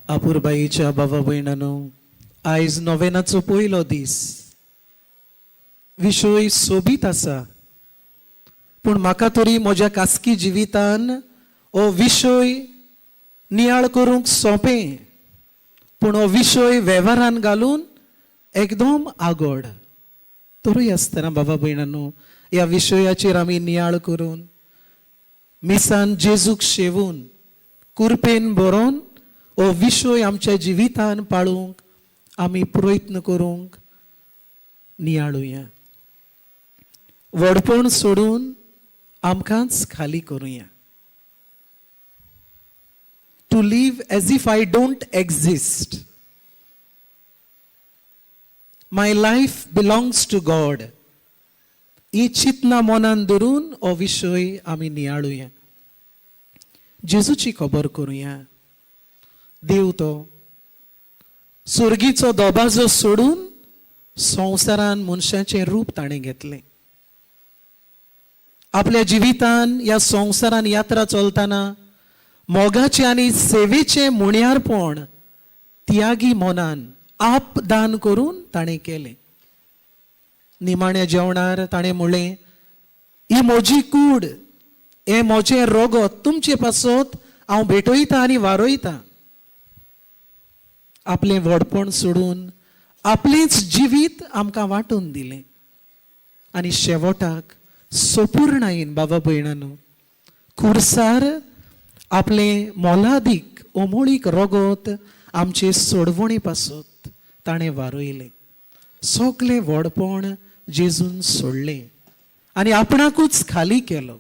आपुरबाईच्या बाबा भयणानो, आयज नोवेनाचो पयलो दीस. विशय सोबीत आसा, पूण म्हाका तरी म्हज्या खासगी जिवितान हो विशय नियाळ करूंक सोंपें, पूण हो विशय वेव्हारान घालून एकदम आगोड. तरूय आसतना बाबा भयणानो, ह्या विशयाचेर आमी नियाळ करून मिसान जेजूक शेवून कुरपेन बरोवन हो विशय आमच्या जिवितान पाळूंक आमी प्रयत्न करूंक नियाळुया. व्हडपण सोडून आमकांच खाली करुया. To live as if I don't exist. My life belongs to God. ही चिंतना मनान धरून हो विशय आमी नियाळुया. जेजूची खबर करुया. देव तो सुर्गीचो दोबाजो सोडून संवसारान मनशाचें रूप ताणें घेतलें. आपल्या जिवितान ह्या संवसारान यात्रा चलतना मोगाचें आनी सेवेचें मुण्यारपण त्यागी मनान आप दान करून ताणें केलें. निमाण्या जेवणार ताणें म्हणलें, ही म्हजी कूड, हे म्हजें रगत, तुमचे पासत हांव भेटयता आनी वारयता. आपलें व्हडपण सोडून आपलेंच जिवीत आमकां वांटून दिलें. आनी शेवटाक सोपुर्णायेन बाबा भयणानो, खुर्सार आपलें मोलादीक ओमोळीक रगत आमचे सोडवणे पासत ताणें वारयलें. सगलें व्हडपण जेजून सोडलें आनी आपणाकूच खाली केलो.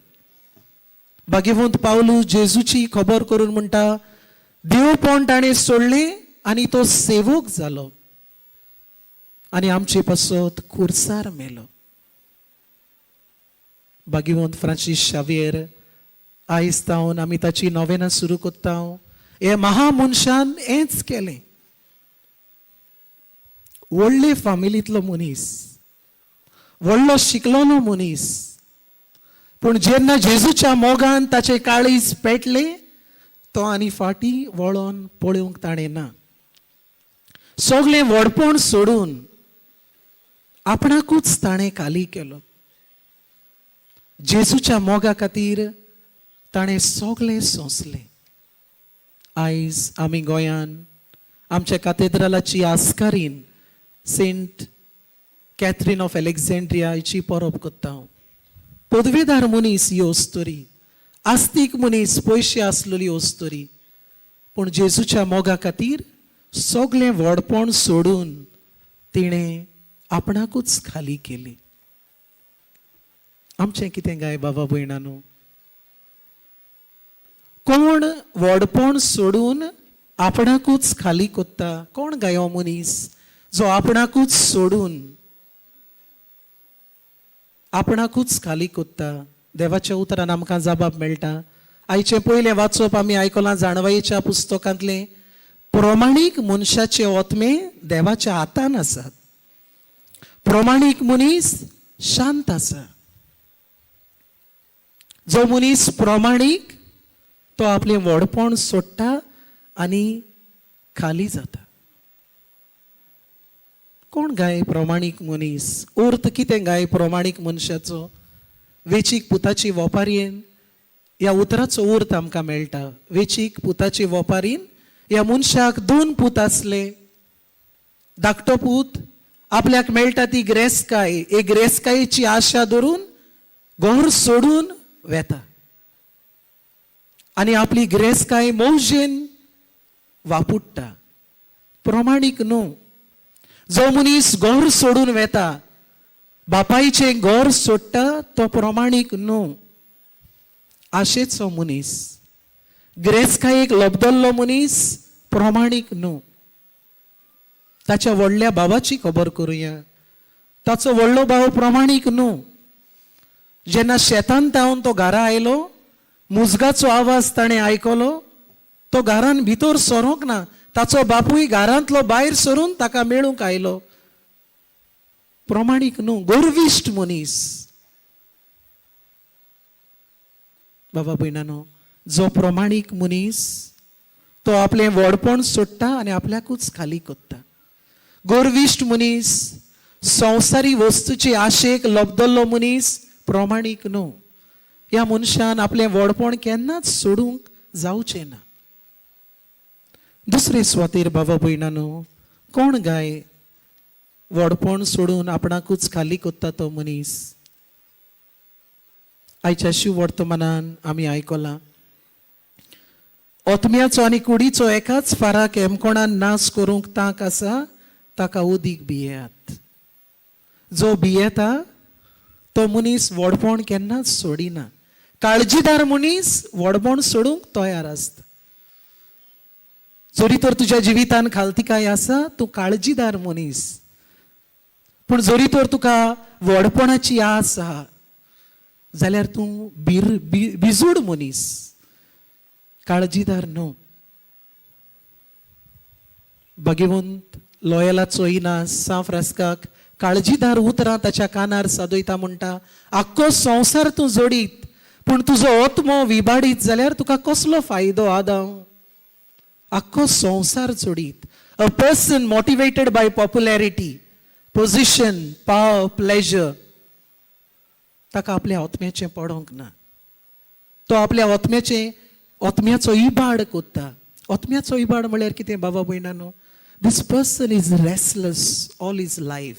भाग्यवंत पावलू जेजूची खबर करून म्हणटा, देवपण ताणें सोडलें आनी तो सेवक जालो आनी आमचे पासत खुर्सार मेलो. भाग्यवंत फ्रांसीस शावेर आयज तावन आमी ताची नोवेना सुरू कोत्ता. हे महामनशान हेंच केलें. व्हडले फामिलींतलो मनीस, व्हडलो शिकलोलो मनीस, पूण जेन्ना जेजूच्या मोगान ताचें काळीज पेटलें तो आनी फाटीं वळोन पळोवंक ताणें ना. सगलें व्हडपण सोडून आपणाकूच ताणें खाली केलो. जेजूच्या मोगा खातीर ताणें सगलें सोंसलें. आयज आमी गोंयान आमच्या काथेद्रलाची आस्कारीन सेंट कॅथरीन ऑफ अलेक्झांड्रिया हिची परब कोत्ता. पदवेदार मनीस ही वस्तोरी, आस्तीक मनीस, पयशे आसलेली वस्तोरी, पूण जेजूच्या मोगा खातीर सगलें व्हडपण सोडून तिणें आपणाकूच खाली केली. आमचें कितें गाय बाबा भयणानो? कोण व्हडपण सोडून आपणाकूच खाली कोत्ता? कोण गाय हो मनीस जो आपणाकूच सोडून आपणाकूच खाली कोत्ता? देवाच्या उतरान आमकां जबाब मेळटा. आयचे पयलें वाचप आमी आयकलां जाणवायेच्या पुस्तकांतलें. प्रमाणीक मनशाचे ओतमे देवाच्या हातान आसात. प्रमाणीक मनीस शांत आसा. जो मनीस प्रमाणीक तो आपलें व्हडपण सोडटा आनी खाली जाता. कोण गाय प्रमाणीक मनीस? अर्थ कितें गाय प्रमाणीक मनशाचो? वेचीक पुताची वोपारीन ह्या उतराचो अर्थ आमकां मेळटा. वेचीक पुताची वोपारीन ह्या मनशाक 2 पूत आसले. धाकटो पूत आपल्याक मेळटा ती ग्रेसकाय, हे ग्रेसकायेची आशा धरून घर सोडून वेता आनी आपली ग्रेसकाय मौजेन वापुट्टा. प्रमाणीक न्हू. जो मनीस घर सोडून वेता, बापायचें घर सोडटा, तो प्रमाणीक न्हू. आशेचो मनीस, ग्रेसकायेक लबदल्लो मनीस प्रमाणीक न्हू. ताच्या व्हडल्या भावाची खबर करुया. ताचो व्हडलो भाव प्रमाणीक न्हू. जेन्ना शेतान तावन तो घरा आयलो, मुजगाचो आवाज ताणें आयकलो, तो घरान भितर सरोंक ना. ताचो बापूय घरांतलो भायर सरून ताका मेळूंक आयलो. प्रमाणीक न्हू, गर्विश्ट मनीस. बाबा भयणानो, जो प्रमाणीक मनीस तो आपले व्हडपण सोडटा आनी आपल्याकूच खाली कोत्ता. गोरविश्ट मनीस, संवसारी वस्तूची आशेक लोबदल्लो मनीस प्रमाणीक न्हू. ह्या मनशान आपलें व्हडपण केन्नाच सोडूंक जावचें ना. दुसरे सुवातेर बाबा भयणानो, कोण गाय व्हडपण सोडून आपणाकूच खाली कोत्ता तो मनीस? आयच्या शिव वर्तमानान आमी आयकलां, ओतम्याचो आनी कुडीचो एकाच फाराक हेमकोणान नाश करूंक तांक आसा, ताका उदीक भियेयात. जो भियेता तो मनीस व्हडपण केन्नाच सोडिना. काळजीदार मनीस व्हडपण सोडूंक तयार आसता. जरी तर तुज्या जिवितान खालतिकाय आसा, तूं काळजीदार मनीस, पूण जरी तर तुका व्हडपणाची आस आहा जाल्यार तूं बिजूड मनीस, काळजीदार न्हू. भगिवंत लॉयलाचो इनास सान फ्रांसिस्काक काळजीदार उतरां ताच्या कानार सादयता. म्हणटा, आख्खो संवसार तूं जोडीत पूण तुजो ओत्मो विबाडीत जाल्यार तुका कसलो फायदो आदां? आख्खो संवसार जोडीत. A person motivated by popularity, position, power, pleasure, ताका आपल्या ओतम्याचें पडोंक ना. तो आपल्या ओतम्याचो इबाड कोत्ता. ओतम्याचो इबाड म्हळ्यार कितें बाबा भयणानो? This person is restless all his life.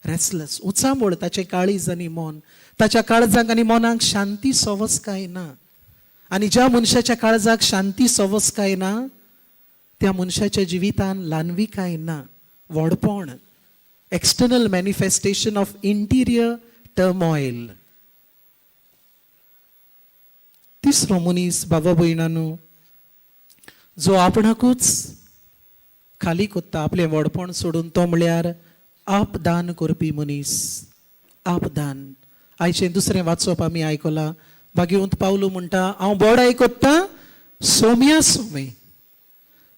Restless, उचांबळ ताचें काळीज आनी मन. ताच्या काळजाक आनी मनाक शांती सवस्काय ना. आनी ज्या मनशाच्या काळजाक शांती सवस्काय ना, त्या मनशाच्या जिवितान ल्हानविकाय ना. व्हडपण, एक्सटर्नल मॅनिफेस्टेशन ऑफ इंटिरियर टर्मॉयल. तिसरो मनीस बाबा भयणानो, जो आपणाकूच खाली कोत्ता आपलें व्हडपण सोडून, तो म्हळ्यार आपदान करपी मनीस. आपदान. आयचें दुसरें वाचप आमी आयकलां. भाग्यवंत पावलो म्हणटा, हांव बोडाय कोत्ता सोम्या सोवे.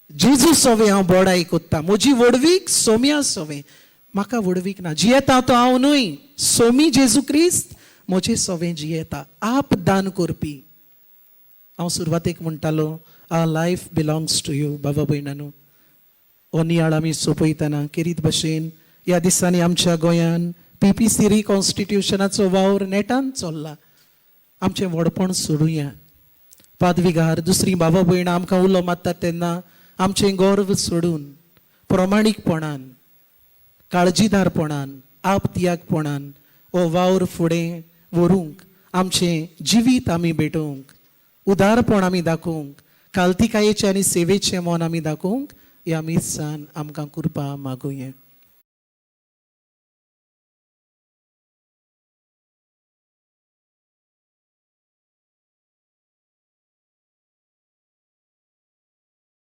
जेजू सोवे हांव बोडाय कोत्ता. म्हजी व्हडवीक सोम्या सोवे. म्हाका व्हडवीक ना. जियेता तो हांव न्हय, सोमी जेजू क्रिस्त म्हजें सोवें जियेता. आपदान करपी. हांव सुरवातेक म्हणटालो, आवर लायफ बिलोंग्स टू यू. बाबा भयणानो, हो नियाळ आमी सोंपयतना केरीत भशेन ह्या दिसांनी आमच्या गोंयान PPC रिकॉन्स्टिट्युशनाचो वावर नेटान चल्ला. आमचें व्हडपण सोडुया. पादविगार दुसरी बाबा भयणां आमकां उलो मारतात तेन्ना आमचें गर्व सोडून प्रमाणीकपणान, काळजीदारपणान, आपत्यागपणान हो वावर फुडें व्हरूंक, आमचें जिवीत आमी भेटोवंक, उदारपण आमी दाखोवंक, काल्तिकायेचें आनी सेवेचें मन आमी दाखोवंक ह्या मिसान आमकां कृपा मागुया.